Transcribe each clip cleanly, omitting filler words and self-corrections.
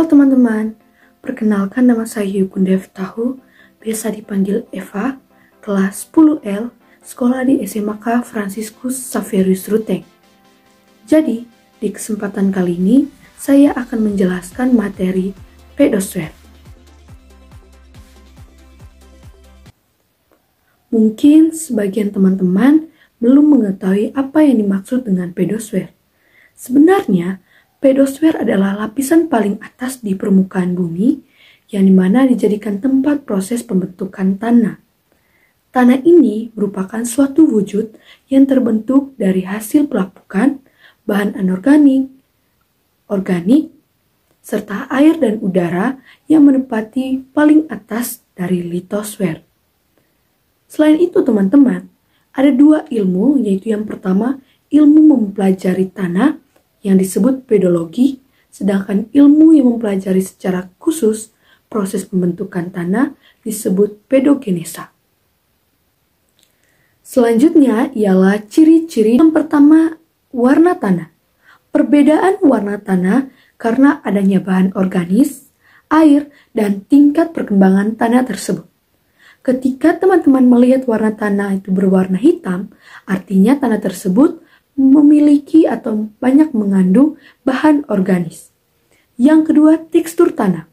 Halo teman-teman, perkenalkan nama saya Yukunda Tahu, biasa dipanggil Eva, kelas 10L, sekolah di SMK Franciscus Xaverius Ruteng. Jadi, di kesempatan kali ini, saya akan menjelaskan materi pedosfer. Mungkin sebagian teman-teman belum mengetahui apa yang dimaksud dengan pedosfer. Sebenarnya, pedosfer adalah lapisan paling atas di permukaan bumi yang dimana dijadikan tempat proses pembentukan tanah. Tanah ini merupakan suatu wujud yang terbentuk dari hasil pelapukan, bahan anorganik, organik, serta air dan udara yang menempati paling atas dari litosfer. Selain itu teman-teman, ada dua ilmu, yaitu yang pertama ilmu mempelajari tanah yang disebut pedologi, sedangkan ilmu yang mempelajari secara khusus proses pembentukan tanah disebut pedogenesa. Selanjutnya ialah ciri-ciri. Yang pertama, warna tanah. Perbedaan warna tanah karena adanya bahan organis, air, dan tingkat perkembangan tanah tersebut. Ketika teman-teman melihat warna tanah itu berwarna hitam, artinya tanah tersebut memiliki atau banyak mengandung bahan organis. Yang kedua, tekstur tanah.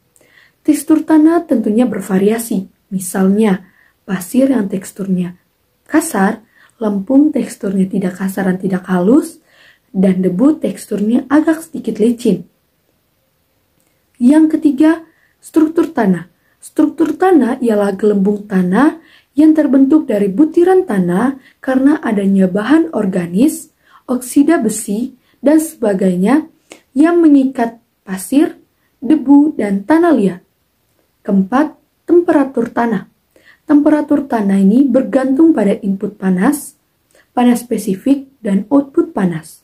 Tekstur tanah tentunya bervariasi. Misalnya, pasir yang teksturnya kasar, lempung teksturnya tidak kasar dan tidak halus, dan debu teksturnya agak sedikit licin. Yang ketiga, struktur tanah. Struktur tanah ialah gelembung tanah yang terbentuk dari butiran tanah karena adanya bahan organis, oksida besi, dan sebagainya yang mengikat pasir, debu, dan tanah liat. Keempat, temperatur tanah. Temperatur tanah ini bergantung pada input panas, panas spesifik, dan output panas.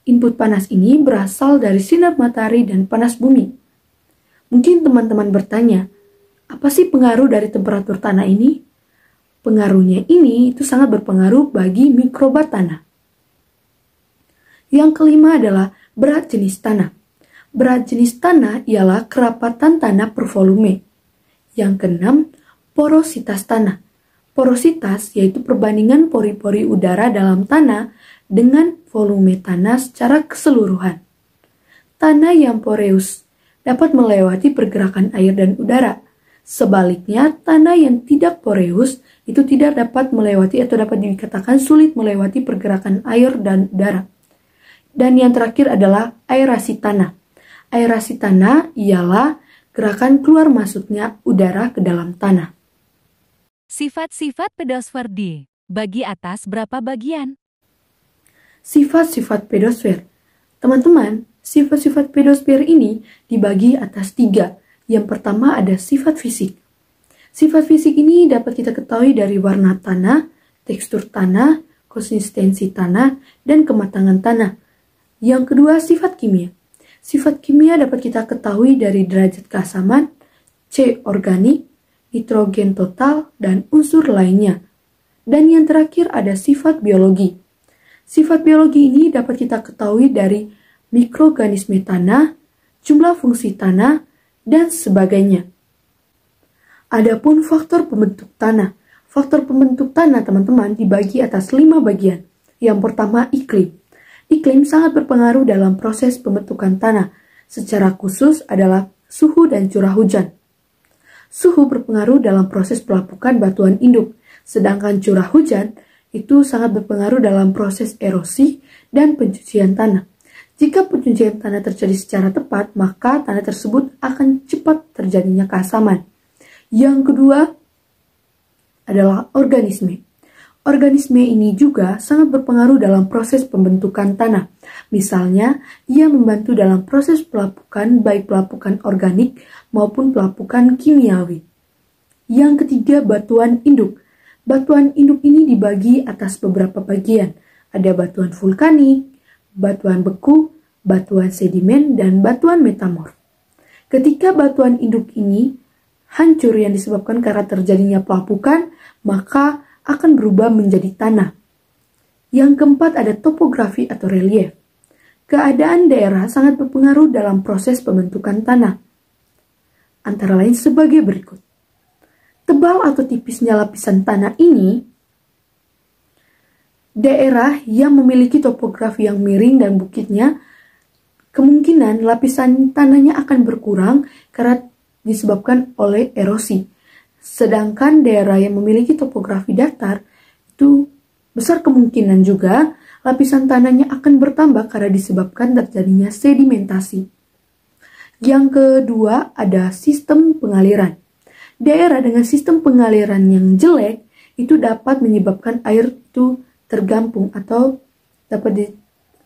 Input panas ini berasal dari sinar matahari dan panas bumi. Mungkin teman-teman bertanya, apa sih pengaruh dari temperatur tanah ini? Pengaruhnya ini itu sangat berpengaruh bagi mikroba tanah. Yang kelima adalah berat jenis tanah. Berat jenis tanah ialah kerapatan tanah per volume. Yang keenam, porositas tanah. Porositas yaitu perbandingan pori-pori udara dalam tanah dengan volume tanah secara keseluruhan. Tanah yang poreus dapat melewati pergerakan air dan udara. Sebaliknya, tanah yang tidak poreus itu tidak dapat melewati atau dapat dikatakan sulit melewati pergerakan air dan udara. Dan yang terakhir adalah aerasi tanah. Aerasi tanah ialah gerakan keluar masuknya udara ke dalam tanah. Sifat-sifat pedosfer dibagi atas berapa bagian? Sifat-sifat pedosfer. Teman-teman, sifat-sifat pedosfer ini dibagi atas 3. Yang pertama ada sifat fisik. Sifat fisik ini dapat kita ketahui dari warna tanah, tekstur tanah, konsistensi tanah, dan kematangan tanah. Yang kedua, sifat kimia. Sifat kimia dapat kita ketahui dari derajat keasaman, C organik, nitrogen total, dan unsur lainnya. Dan yang terakhir ada sifat biologi. Sifat biologi ini dapat kita ketahui dari mikroorganisme tanah, jumlah fungsi tanah, dan sebagainya. Adapun faktor pembentuk tanah. Faktor pembentuk tanah, teman-teman, dibagi atas 5 bagian. Yang pertama, iklim. Iklim sangat berpengaruh dalam proses pembentukan tanah. Secara khusus adalah suhu dan curah hujan. Suhu berpengaruh dalam proses pelapukan batuan induk, sedangkan curah hujan itu sangat berpengaruh dalam proses erosi dan pencucian tanah. Jika pencucian tanah terjadi secara tepat, maka tanah tersebut akan cepat terjadinya keasaman. Yang kedua adalah organisme. Organisme ini juga sangat berpengaruh dalam proses pembentukan tanah. Misalnya, ia membantu dalam proses pelapukan baik pelapukan organik maupun pelapukan kimiawi. Yang ketiga, batuan induk. Batuan induk ini dibagi atas beberapa bagian. Ada batuan vulkanik, batuan beku, batuan sedimen, dan batuan metamorf. Ketika batuan induk ini hancur yang disebabkan karena terjadinya pelapukan, maka akan berubah menjadi tanah. Yang keempat ada topografi atau relief. Keadaan daerah sangat berpengaruh dalam proses pembentukan tanah. antara lain sebagai berikut. Tebal atau tipisnya lapisan tanah ini, daerah yang memiliki topografi yang miring dan bukitnya, kemungkinan lapisan tanahnya akan berkurang karena disebabkan oleh erosi. Sedangkan daerah yang memiliki topografi datar, itu besar kemungkinan juga lapisan tanahnya akan bertambah karena disebabkan terjadinya sedimentasi. Yang kedua ada sistem pengaliran. Daerah dengan sistem pengaliran yang jelek itu dapat menyebabkan air itu tergampung atau dapat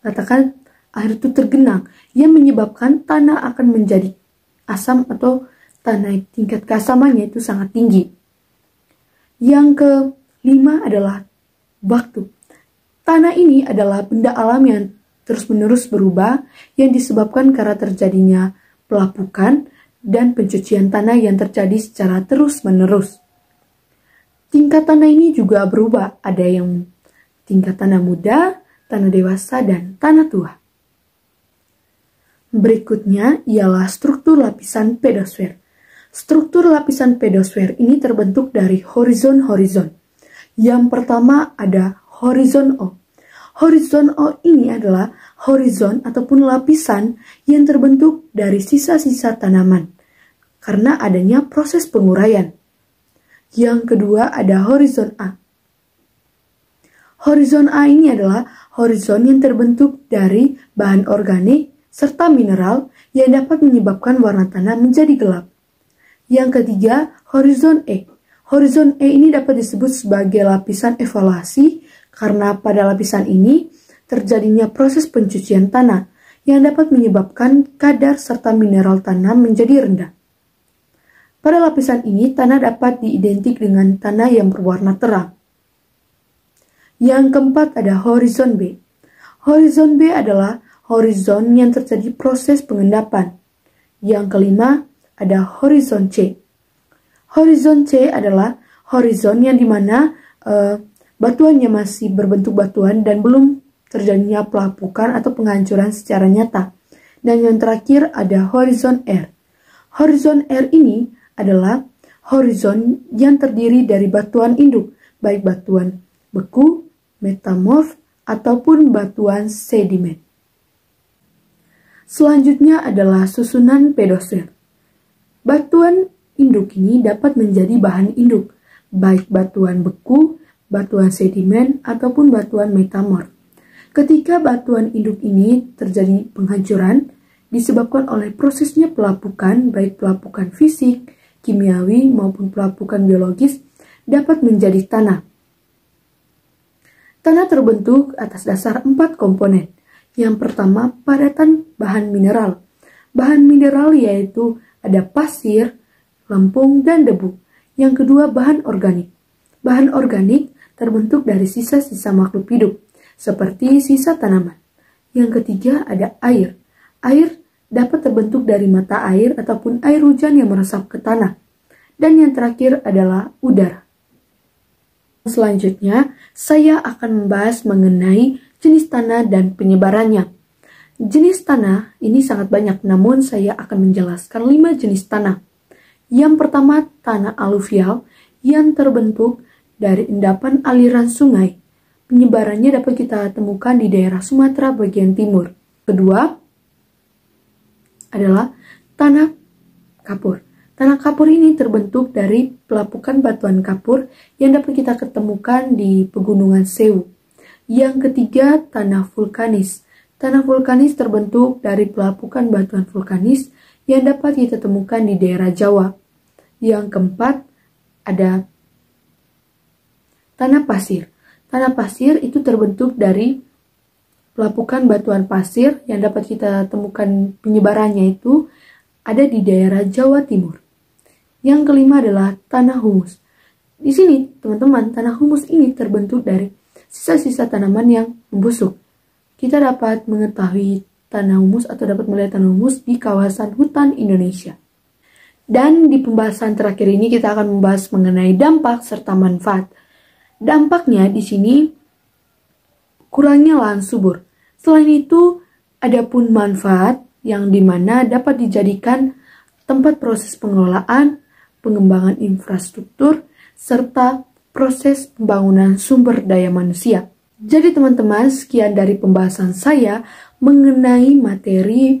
dikatakan air itu tergenang yang menyebabkan tanah akan menjadi asam atau tanah tingkat keasamannya itu sangat tinggi. Yang kelima adalah waktu. Tanah ini adalah benda alam yang terus-menerus berubah yang disebabkan karena terjadinya pelapukan dan pencucian tanah yang terjadi secara terus-menerus. Tingkat tanah ini juga berubah, ada yang tingkat tanah muda, tanah dewasa, dan tanah tua. Berikutnya ialah struktur lapisan pedosfer. Struktur lapisan pedosfer ini terbentuk dari horizon-horizon. Yang pertama ada horizon O. Horizon O ini adalah horizon ataupun lapisan yang terbentuk dari sisa-sisa tanaman karena adanya proses penguraian. Yang kedua ada horizon A. Horizon A ini adalah horizon yang terbentuk dari bahan organik serta mineral yang dapat menyebabkan warna tanah menjadi gelap. Yang ketiga, horizon E. Horizon E ini dapat disebut sebagai lapisan evaluasi karena pada lapisan ini terjadinya proses pencucian tanah yang dapat menyebabkan kadar serta mineral tanah menjadi rendah. Pada lapisan ini, tanah dapat diidentik dengan tanah yang berwarna terang. Yang keempat ada horizon B. Horizon B adalah horizon yang terjadi proses pengendapan. Yang kelima ada horizon C. Horizon C adalah horizon yang dimana batuannya masih berbentuk batuan dan belum terjadinya pelapukan atau penghancuran secara nyata. Dan yang terakhir ada horizon R. Horizon R ini adalah horizon yang terdiri dari batuan induk, baik batuan beku, metamorf, ataupun batuan sedimen. Selanjutnya adalah susunan pedosfer. Batuan induk ini dapat menjadi bahan induk, baik batuan beku, batuan sedimen, ataupun batuan metamorf. Ketika batuan induk ini terjadi penghancuran, disebabkan oleh prosesnya pelapukan, baik pelapukan fisik, kimiawi, maupun pelapukan biologis, dapat menjadi tanah. Tanah terbentuk atas dasar 4 komponen. Yang pertama, padatan bahan mineral. Bahan mineral yaitu ada pasir, lempung, dan debu. Yang kedua, bahan organik. Bahan organik terbentuk dari sisa-sisa makhluk hidup, seperti sisa tanaman. Yang ketiga, ada air. Air dapat terbentuk dari mata air ataupun air hujan yang meresap ke tanah. Dan yang terakhir adalah udara. Selanjutnya, saya akan membahas mengenai jenis tanah dan penyebarannya. Jenis tanah ini sangat banyak, namun saya akan menjelaskan 5 jenis tanah. Yang pertama, tanah aluvial yang terbentuk dari endapan aliran sungai. Penyebarannya dapat kita temukan di daerah Sumatera bagian timur. Kedua, adalah tanah kapur. Tanah kapur ini terbentuk dari pelapukan batuan kapur yang dapat kita ketemukan di pegunungan Sewu. Yang ketiga, tanah vulkanis. Tanah vulkanis terbentuk dari pelapukan batuan vulkanis yang dapat kita temukan di daerah Jawa. Yang keempat, ada tanah pasir. Tanah pasir itu terbentuk dari pelapukan batuan pasir yang dapat kita temukan penyebarannya itu ada di daerah Jawa Timur. Yang kelima adalah tanah humus. Di sini, teman-teman, tanah humus ini terbentuk dari sisa-sisa tanaman yang membusuk. Kita dapat mengetahui tanah humus atau dapat melihat tanah humus di kawasan hutan Indonesia. Dan di pembahasan terakhir ini kita akan membahas mengenai dampak serta manfaat. Dampaknya di sini kurangnya lahan subur. Selain itu, ada pun manfaat yang dimana dapat dijadikan tempat proses pengelolaan, pengembangan infrastruktur, serta proses pembangunan sumber daya manusia. Jadi teman-teman, sekian dari pembahasan saya mengenai materi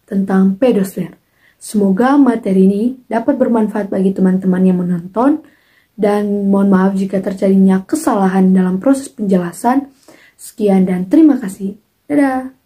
tentang pedosfer. Semoga materi ini dapat bermanfaat bagi teman-teman yang menonton, dan mohon maaf jika terjadinya kesalahan dalam proses penjelasan. Sekian dan terima kasih. Dadah!